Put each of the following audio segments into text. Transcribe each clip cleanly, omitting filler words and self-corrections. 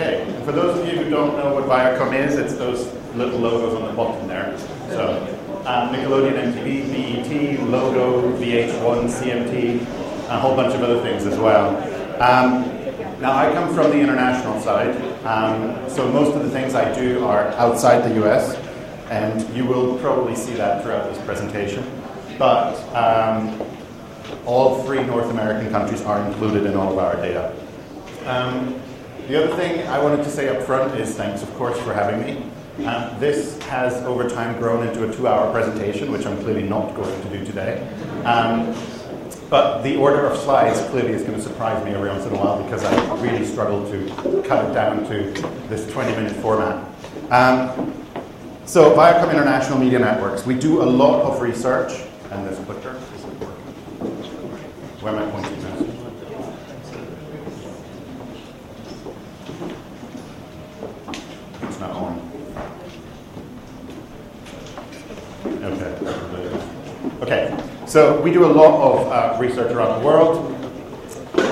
Okay, and for those of you who don't know what Viacom is, it's those little logos on the bottom there. So, Nickelodeon, MTV, BET, Logo, VH1, CMT, a whole bunch of other things as well. Now, I come from the international side, so most of the things I do are outside the US, and you will probably see that throughout this presentation. But all 3 North American countries are included in all of our data. The other thing I wanted to say up front is thanks, of course, for having me. This has, over time, grown into a 2-hour presentation, which I'm clearly not going to do today. But the order of slides clearly is going to surprise me every once in a while because I really struggle to cut it down to this 20-minute format. So Viacom International Media Networks, we do a lot of research, and this clicker isn't working. Where am I pointing now? It's not on. Okay, so we do a lot of research around the world,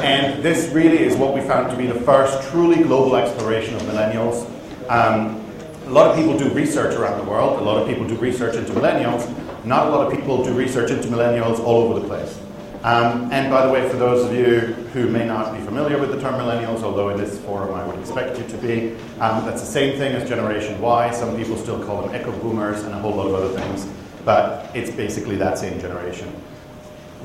and this really is what we found to be the first truly global exploration of millennials. A lot of people do research around the world, a lot of people do research into millennials, not a lot of people do research into millennials all over the place. And by the way, for those of you who may not be familiar with the term millennials, although in this forum I would expect you to be, that's the same thing as Generation Y. Some people still call them echo boomers and a whole lot of other things, but it's basically that same generation.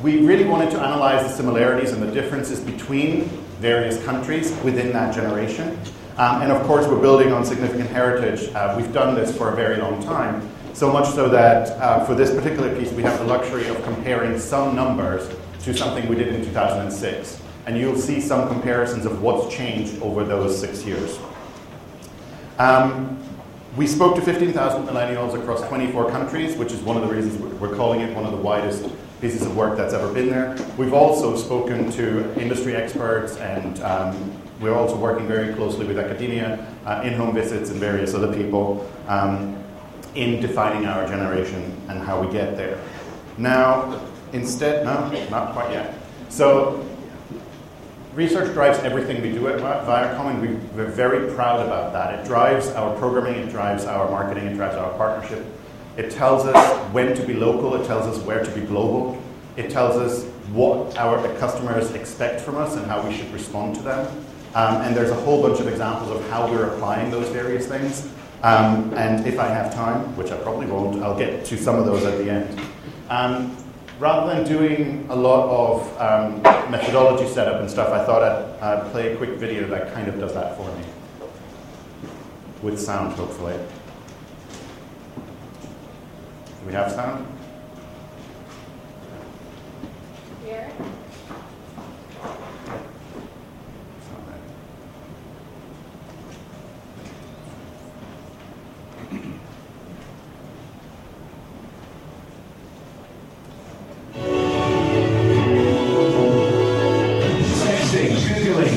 We really wanted to analyze the similarities and the differences between various countries within that generation. And of course, we're building on significant heritage. We've done this for a very long time, so much so that for this particular piece, we have the luxury of comparing some numbers to something we did in 2006. And you'll see some comparisons of what's changed over those 6 years. We spoke to 15,000 millennials across 24 countries, which is one of the reasons we're calling it one of the widest pieces of work that's ever been there. We've also spoken to industry experts, and we're also working very closely with academia, in-home visits, and various other people in defining our generation and how we get there. Now, no, not quite yet. So, research drives everything we do at Viacom, and we're very proud about that. It drives our programming, it drives our marketing, it drives our partnership. It tells us when to be local, it tells us where to be global. It tells us what our customers expect from us and how we should respond to them. And there's a whole bunch of examples of how we're applying those various things. And if I have time, which I probably won't, I'll get to some of those at the end. Rather than doing a lot of methodology setup and stuff, I thought I'd play a quick video that kind of does that for me. With sound, hopefully. Do we have sound? Here.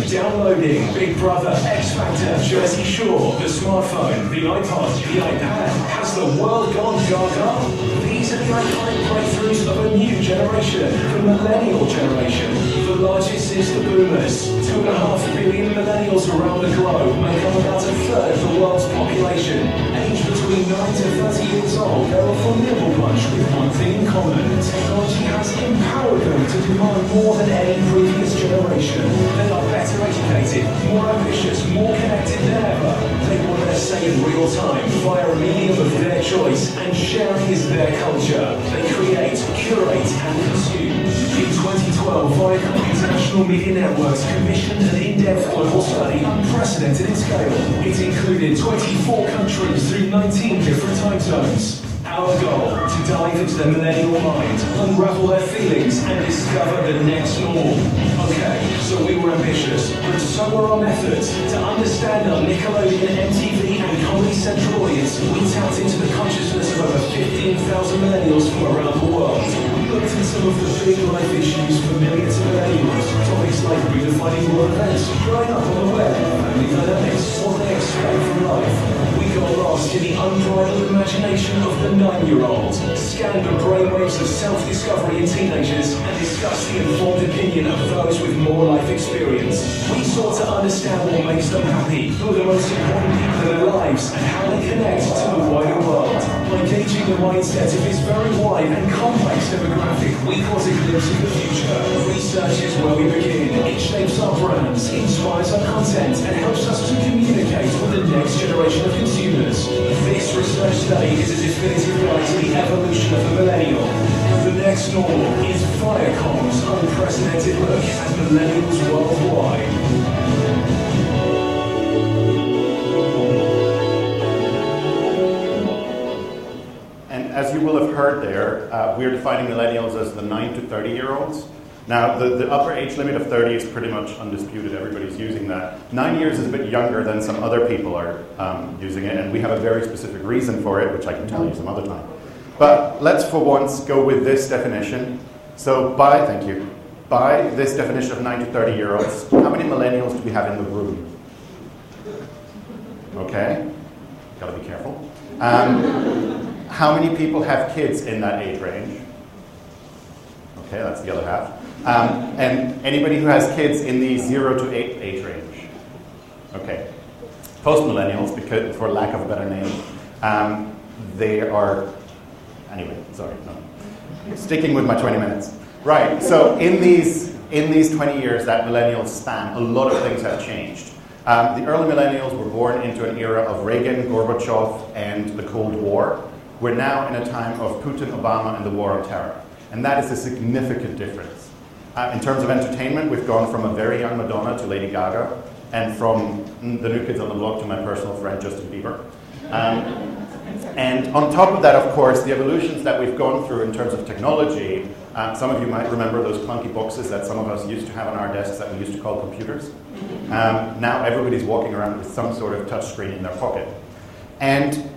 Downloading Big Brother, X Factor, Jersey Shore, the smartphone, the iPod, the iPad. Has the world gone gaga? These are the iconic breakthroughs of a new generation, the millennial generation. The largest is the boomers. 2.5 billion millennials around the globe make up about a third of the world's population. Aged between 9 to 30 years old, they're a formidable bunch with one thing in common. Technology has empowered them to demand more than any previous generation. They are better educated, more ambitious, more connected than ever. They want their say in real time via a medium of their choice, and sharing is their culture. They create, curate, and consume. In 2012, Viacom International Media Networks commissioned an in-depth global study unprecedented in scale. It included 24 countries through 19 different time zones. Our goal, to dive into the millennial mind, unravel their feelings, and discover the next norm. Okay, so we were ambitious, but so were our methods. To understand our Nickelodeon, MTV, and Comedy Central audience, we tapped into the consciousness of over 15,000 millennials from around the world. We looked at some of the big life issues familiar to millennials, topics like redefining world events, growing up on the web, family dynamics, what they expect from life. We got lost in the unbridled imagination of the 9-year-old, scan the brainwaves of self-discovery in teenagers, and discuss the informed opinion of those with more life experience. We sought to understand what makes them happy, who are the most important people in their lives, and how they connect to the wider world. By gauging the mindset of this very wide and complex demographic, we caught a glimpse of the future. Research is where we begin. It shapes our brands, inspires our content, and helps us to communicate with the next generation of consumers. This research study is a definitive guide to the evolution of the millennial. The next normal is Viacom's unprecedented look at millennials worldwide. As you will have heard there, we're defining millennials as the 9 to 30-year-olds. Now, the upper age limit of 30 is pretty much undisputed. Everybody's using that. 9 years is a bit younger than some other people are using it, and we have a very specific reason for it, which I can tell you some other time. But let's for once go with this definition. So by this definition of 9 to 30-year-olds, how many millennials do we have in the room? Okay, gotta be careful. How many people have kids in that age range? Okay, that's the other half. And anybody who has kids in the 0 to 8 age range? Okay. Post-millennials, because for lack of a better name, they are... Anyway, sorry, no. Sticking with my 20 minutes. Right, so in these 20 years that millennials span, a lot of things have changed. The early millennials were born into an era of Reagan, Gorbachev, and the Cold War. We're now in a time of Putin, Obama, and the war on terror. And that is a significant difference. In terms of entertainment, we've gone from a very young Madonna to Lady Gaga, and from the New Kids on the Block to my personal friend Justin Bieber. And on top of that, of course, the evolutions that we've gone through in terms of technology, some of you might remember those clunky boxes that some of us used to have on our desks that we used to call computers. Now everybody's walking around with some sort of touchscreen in their pocket. And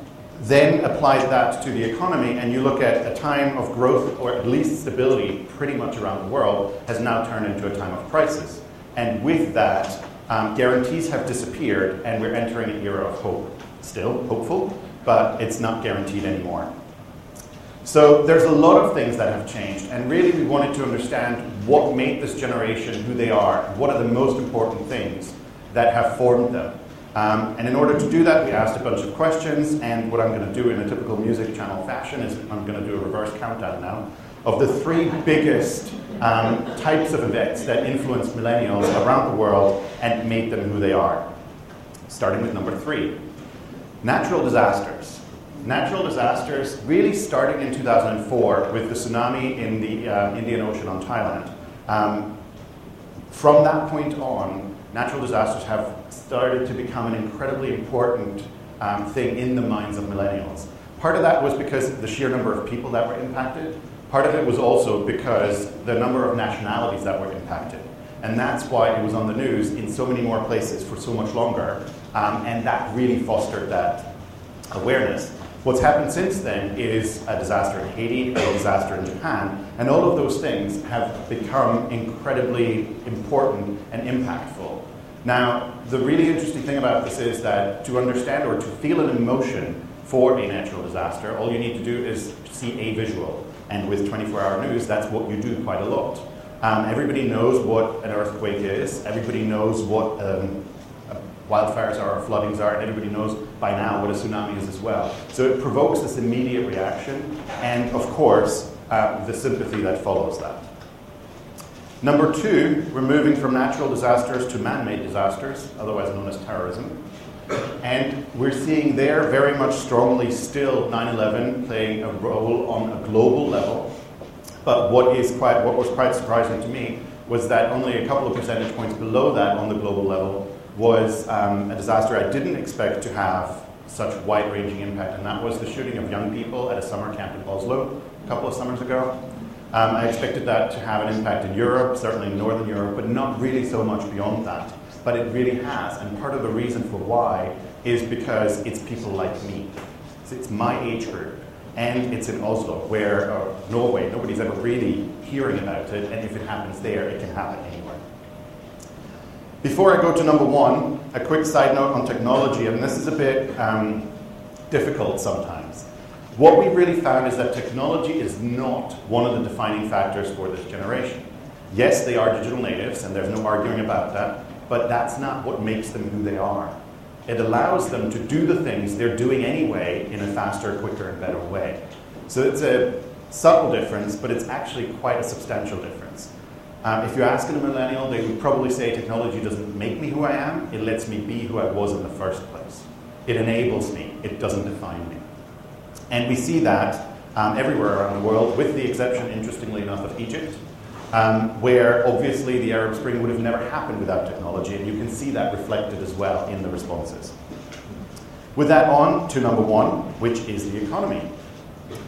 then apply that to the economy, and you look at a time of growth, or at least stability, pretty much around the world, has now turned into a time of crisis. And with that, guarantees have disappeared, and we're entering an era of hope. Still hopeful, but it's not guaranteed anymore. So there's a lot of things that have changed, and really we wanted to understand what made this generation who they are, what are the most important things that have formed them. And in order to do that, we asked a bunch of questions, and what I'm going to do in a typical music channel fashion is I'm going to do a reverse countdown now of the 3 biggest types of events that influenced millennials around the world and made them who they are. Starting with number 3, natural disasters. Natural disasters really starting in 2004 with the tsunami in the Indian Ocean on Thailand. From that point on, natural disasters have started to become an incredibly important thing in the minds of millennials. Part of that was because the sheer number of people that were impacted. Part of it was also because the number of nationalities that were impacted. And that's why it was on the news in so many more places for so much longer. And that really fostered that awareness. What's happened since then is a disaster in Haiti, a disaster in Japan, and all of those things have become incredibly important and impactful. Now, the really interesting thing about this is that to understand or to feel an emotion for a natural disaster, all you need to do is see a visual. And with 24-hour news, that's what you do quite a lot. Everybody knows what an earthquake is. Everybody knows what wildfires are or floodings are, and everybody knows by now what a tsunami is as well. So it provokes this immediate reaction, and of course, the sympathy that follows that. Number 2, we're moving from natural disasters to man-made disasters, otherwise known as terrorism. And we're seeing there very much strongly still 9/11 playing a role on a global level. But what was quite surprising to me was that only a couple of percentage points below that on the global level was a disaster I didn't expect to have such wide-ranging impact, and that was the shooting of young people at a summer camp in Oslo a couple of summers ago. I expected that to have an impact in Europe, certainly in Northern Europe, but not really so much beyond that. But it really has, and part of the reason for why is because it's people like me. So it's my age group, and it's in Oslo, where Norway, nobody's ever really hearing about it, and if it happens there, it can happen anywhere. Before I go to number 1, a quick side note on technology, and this is a bit difficult sometimes. What we really found is that technology is not one of the defining factors for this generation. Yes, they are digital natives, and there's no arguing about that, but that's not what makes them who they are. It allows them to do the things they're doing anyway in a faster, quicker, and better way. So it's a subtle difference, but it's actually quite a substantial difference. If you're asking a millennial, they would probably say technology doesn't make me who I am, it lets me be who I was in the first place. It enables me, it doesn't define me. And we see that everywhere around the world, with the exception, interestingly enough, of Egypt, where obviously the Arab Spring would have never happened without technology, and you can see that reflected as well in the responses. With that, on to number one, which is the economy.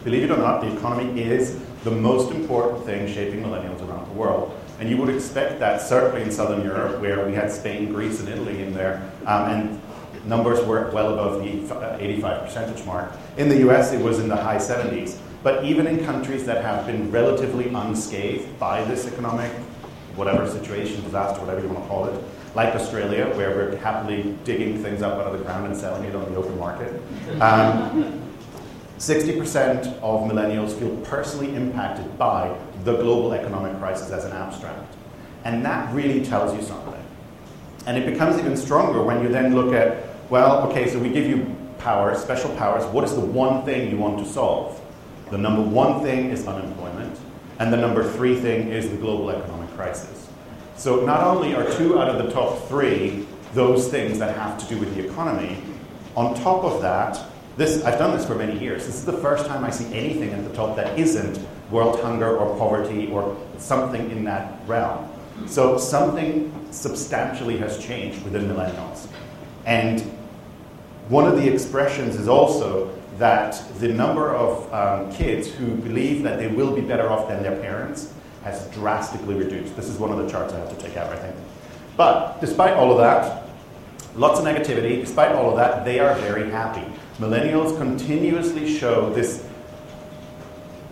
Believe it or not, the economy is the most important thing shaping millennials around the world. And you would expect that certainly in Southern Europe, where we had Spain, Greece, and Italy in there, and numbers were well above the 85% mark. In the US, it was in the high 70s. But even in countries that have been relatively unscathed by this economic, whatever situation, disaster, whatever you want to call it, like Australia, where we're happily digging things up out of the ground and selling it on the open market, 60% of millennials feel personally impacted by the global economic crisis as an abstract. And that really tells you something. And it becomes even stronger when you then look at, well, okay, so we give you powers, special powers. What is the one thing you want to solve? The number one thing is unemployment, and the number three thing is the global economic crisis. So not only are 2 out of the top 3 those things that have to do with the economy, on top of that, I've done this for many years. This is the first time I see anything at the top that isn't world hunger or poverty or something in that realm. So something substantially has changed within millennials. And one of the expressions is also that the number of kids who believe that they will be better off than their parents has drastically reduced. This is one of the charts I have to take out, I think. But despite all of that, lots of negativity, despite all of that, they are very happy. Millennials continuously show this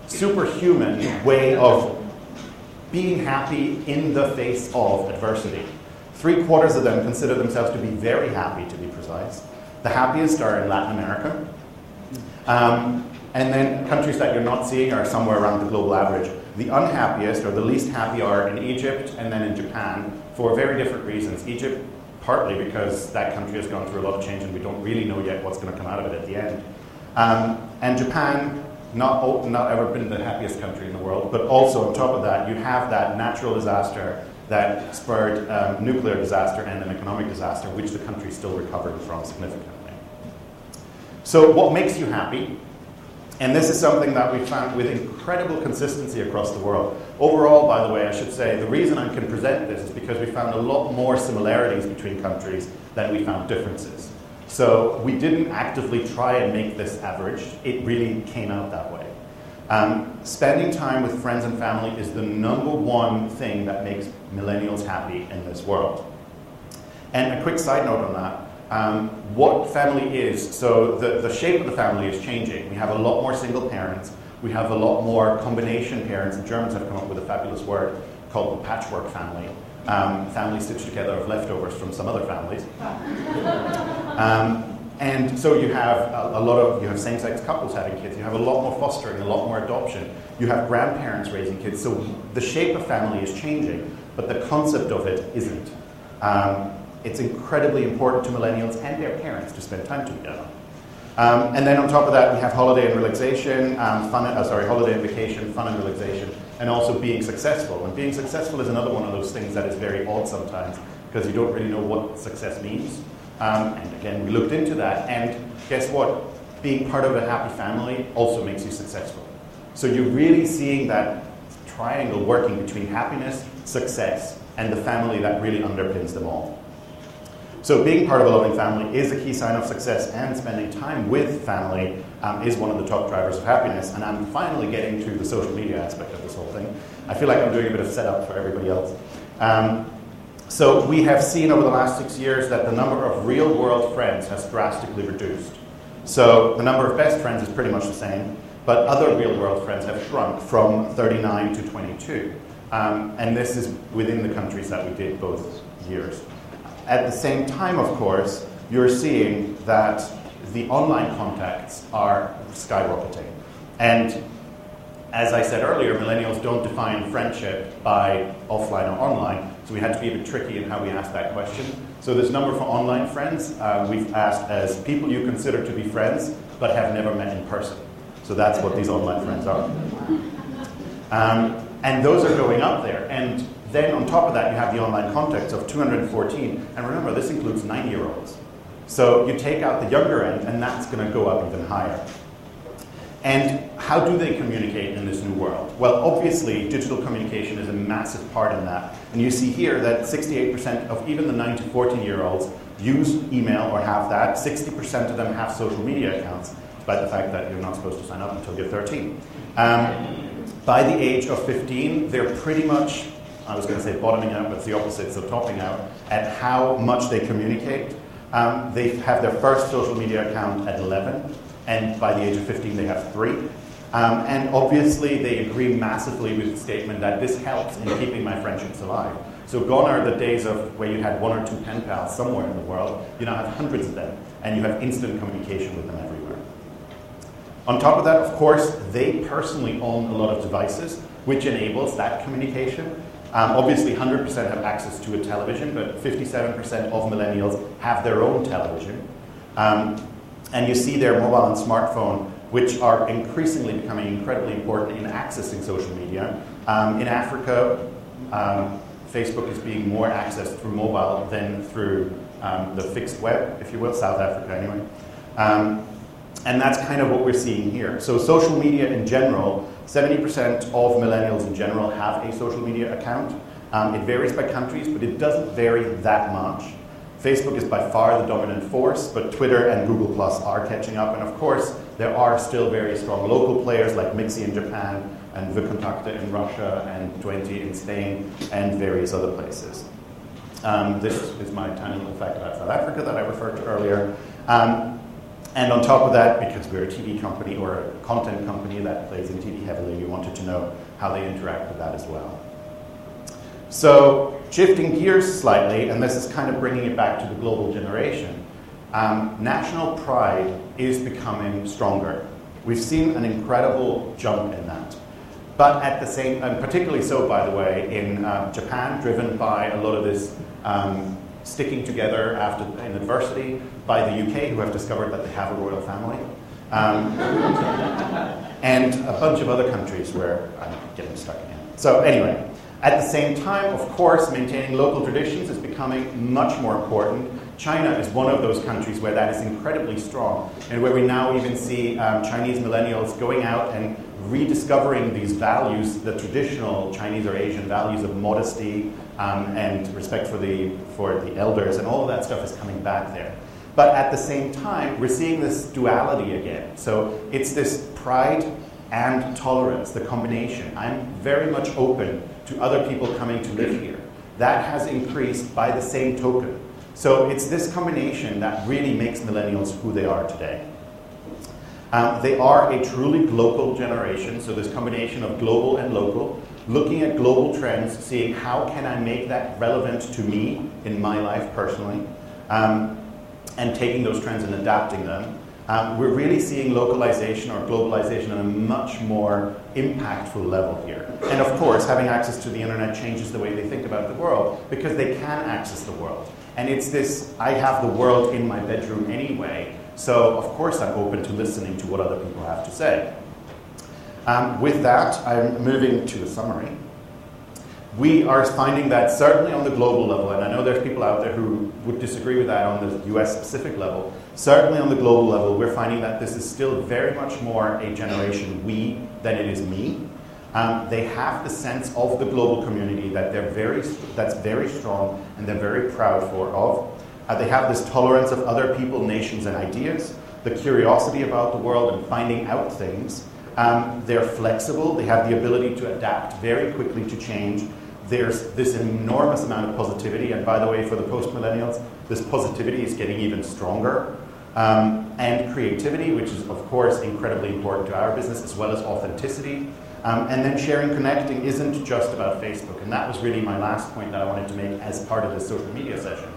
superhuman way of being happy in the face of adversity. 3/4 of them consider themselves to be very happy, to be precise. The happiest are in Latin America. And then countries that you're not seeing are somewhere around the global average. The unhappiest or the least happy are in Egypt and then in Japan for very different reasons. Egypt, partly because that country has gone through a lot of change and we don't really know yet what's going to come out of it at the end. And Japan, not ever been the happiest country in the world, but also on top of that, you have that natural disaster that spurred nuclear disaster and an economic disaster, which the country is still recovering from significantly. So what makes you happy? And this is something that we found with incredible consistency across the world. Overall, by the way, I should say, the reason I can present this is because we found a lot more similarities between countries than we found differences. So we didn't actively try and make this average. It really came out that way. Spending time with friends and family is the number one thing that makes millennials happy in this world. And a quick side note on that. What family is, so the shape of the family is changing. We have a lot more single parents. We have a lot more combination parents. The Germans have come up with a fabulous word called the patchwork family. Family stitched together of leftovers from some other families. And so you have you have same-sex couples having kids. You have a lot more fostering, a lot more adoption. You have grandparents raising kids. So the shape of family is changing, but the concept of it isn't. It's incredibly important to millennials and their parents to spend time together. And then on top of that, we have holiday and relaxation, holiday and vacation, fun and relaxation, and also being successful. And being successful is another one of those things that is very odd sometimes because you don't really know what success means. And again, we looked into that, and guess what? Being part of a happy family also makes you successful. So you're really seeing that triangle working between happiness, success, and the family that really underpins them all. So being part of a loving family is a key sign of success, and spending time with family is one of the top drivers of happiness. And I'm finally getting to the social media aspect of this whole thing. I feel like I'm doing a bit of setup for everybody else. So we have seen over the last 6 years that the number of real-world friends has drastically reduced. So the number of best friends is pretty much the same, but other real-world friends have shrunk from 39 to 22. And this is within the countries that we did both years. At the same time, of course, you're seeing that the online contacts are skyrocketing. And as I said earlier, millennials don't define friendship by offline or online, so we had to be a bit tricky in how we asked that question. So this number for online friends, we've asked as people you consider to be friends, but have never met in person. So that's what these online friends are. And those are going up there. And then on top of that, you have the online contacts of 214. And remember, this includes 9-year-olds. So you take out the younger end, and that's going to go up even higher. And how do they communicate in this new world? Well, obviously, digital communication is a massive part in that. And you see here that 68% of even the 9 to 14-year-olds use email or have that. 60% of them have social media accounts, despite the fact that you're not supposed to sign up until you're 13. By the age of 15, they're pretty much, I was going to say bottoming out, but it's the opposite, so topping out, at how much they communicate. They have their first social media account at 11. And by the age of 15, they have 3. And obviously, they agree massively with the statement that this helps in keeping my friendships alive. So gone are the days of where you had 1 or 2 pen pals somewhere in the world. You now have hundreds of them, and you have instant communication with them everywhere. On top of that, of course, they personally own a lot of devices, which enables that communication. Obviously, 100% have access to a television, but 57% of millennials have their own television. And you see their mobile and smartphone, which are increasingly becoming incredibly important in accessing social media. In Africa, Facebook is being more accessed through mobile than through the fixed web, if you will, South Africa anyway. And that's kind of what we're seeing here. So social media in general, 70% of millennials in general have a social media account. It varies by countries, but it doesn't vary that much. Facebook is by far the dominant force, but Twitter and Google Plus are catching up. And of course, there are still very strong local players like Mixi in Japan and Viacom in Russia and 20 in Spain and various other places. This is my tiny little fact about South Africa that I referred to earlier. And on top of that, because we're a TV company or a content company that plays in TV heavily, we wanted to know how they interact with that as well. So shifting gears slightly, and this is kind of bringing it back to the global generation, national pride is becoming stronger. We've seen an incredible jump in that. But at the same, and particularly so, by the way, in Japan, driven by a lot of this sticking together in adversity, by the UK, who have discovered that they have a royal family, and a bunch of other countries where I'm getting stuck again. So anyway, at the same time, of course, maintaining local traditions is becoming much more important. China is one of those countries where that is incredibly strong, and where we now even see Chinese millennials going out and rediscovering these values, the traditional Chinese or Asian values of modesty and respect for the elders, and all of that stuff is coming back there. But at the same time, we're seeing this duality again. So it's this pride and tolerance, the combination. I'm very much open to other people coming to live here. That has increased by the same token. So it's this combination that really makes millennials who they are today. They are a truly global generation, so this combination of global and local, looking at global trends, seeing how can I make that relevant to me in my life personally, and taking those trends and adapting them. We're really seeing localization or globalization on a much more impactful level here. And of course, having access to the internet changes the way they think about the world, because they can access the world. And it's this, I have the world in my bedroom anyway, so of course I'm open to listening to what other people have to say. With that, I'm moving to a summary. We are finding that certainly on the global level, and I know there's people out there who would disagree with that on the US specific level, certainly on the global level, we're finding that this is still very much more a generation we than it is me. They have the sense of the global community that that's very strong and they're very proud of. They have this tolerance of other people, nations, and ideas, the curiosity about the world and finding out things. They're flexible. They have the ability to adapt very quickly to change. There's this enormous amount of positivity, and by the way, for the post-millennials, this positivity is getting even stronger. And creativity, which is, of course, incredibly important to our business, as well as authenticity. And then sharing, connecting isn't just about Facebook, and that was really my last point that I wanted to make as part of this social media session.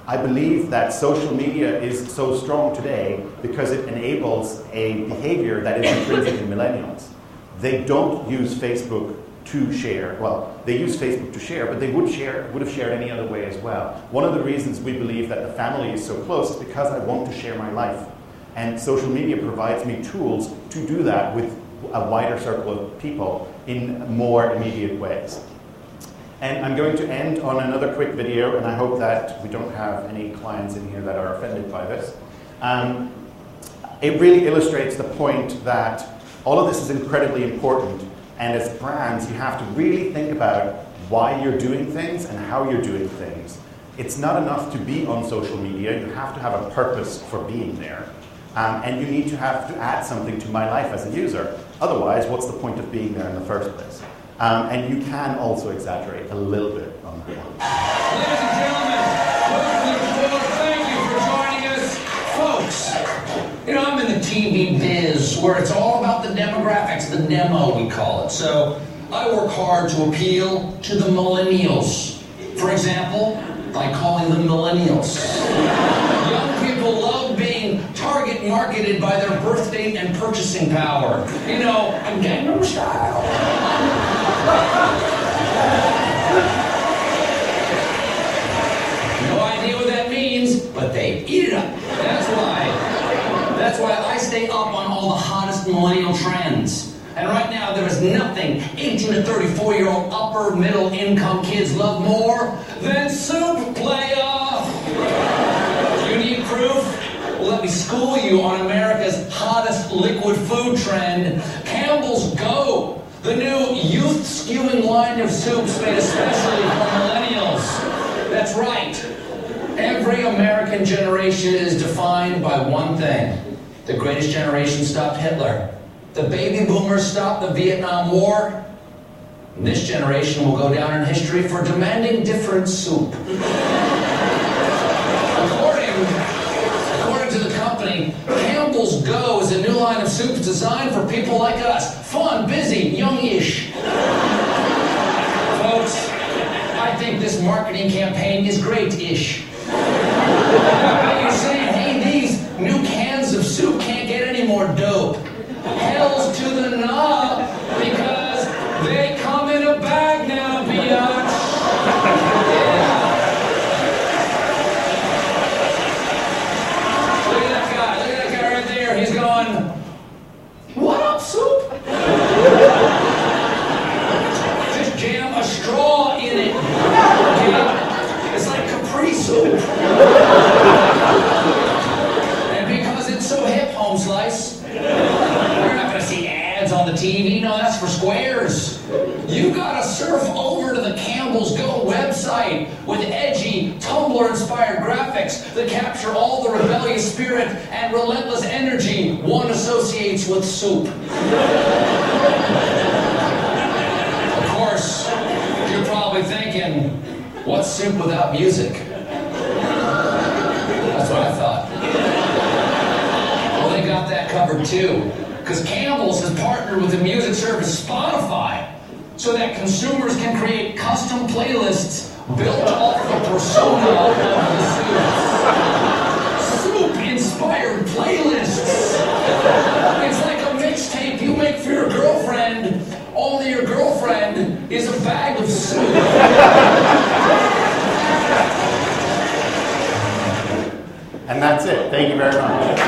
I believe that social media is so strong today because it enables a behavior that is intrinsic in millennials. They don't use Facebook to share. Well, they use Facebook to share, but they would have shared any other way as well. One of the reasons we believe that the family is so close is because I want to share my life. And social media provides me tools to do that with a wider circle of people in more immediate ways. And I'm going to end on another quick video, and I hope that we don't have any clients in here that are offended by this. It really illustrates the point that all of this is incredibly important, and as brands, you have to really think about why you're doing things and how you're doing things. It's not enough to be on social media, you have to have a purpose for being there. And you need to have to add something to my life as a user. Otherwise, what's the point of being there in the first place? And you can also exaggerate a little bit on that one. Ladies and gentlemen, welcome to the floor. Thank you for joining us. Folks, you know, I'm in the TV biz where it's all about the demographics, the demo we call it. So I work hard to appeal to the millennials. For example, by calling them millennials. Young people love being target marketed by their birth date and purchasing power. You know, Gangnam Style. No idea what that means, but they eat it up. That's why I stay up on all the hottest millennial trends. And right now, there is nothing 18 to 34-year-old upper middle income kids love more than soup, playa. You need proof? Well, let me school you on America's hottest liquid food trend, Campbell's Go. The new youth-skewing line of soups made especially for millennials. That's right. Every American generation is defined by one thing. The greatest generation stopped Hitler. The baby boomers stopped the Vietnam War. And this generation will go down in history for demanding different soup. According to the company, Campbell's Go is a new line of soups designed for people like us. Fun, busy, youngish. Folks, I think this marketing campaign is great-ish. You're saying, hey, these new cans of soup can't get any more dope. Hells to the knob, because they come in a bag now, biatch. Yeah. Look at that guy right there. He's going, what up, soup? Just jam a straw in it. Okay? It's like Capri soup. And because it's so hip, home slice, you're not going to see ads on the TV. No, that's for squares. You got to surf over to the Campbell's Go website with edgy, Tumblr-inspired graphics that capture all the rebellious spirit and relentless energy one associates with soup. Of course, you're probably thinking, what's soup without music? That's what I thought. Well, they got that covered too, because Campbell's has partnered with the music service Spotify so that consumers can create custom playlists built off the persona of the soup. Soup-inspired playlists. It's like a mixtape you make for your girlfriend, only your girlfriend is a bag of soup. And that's it. Thank you very much.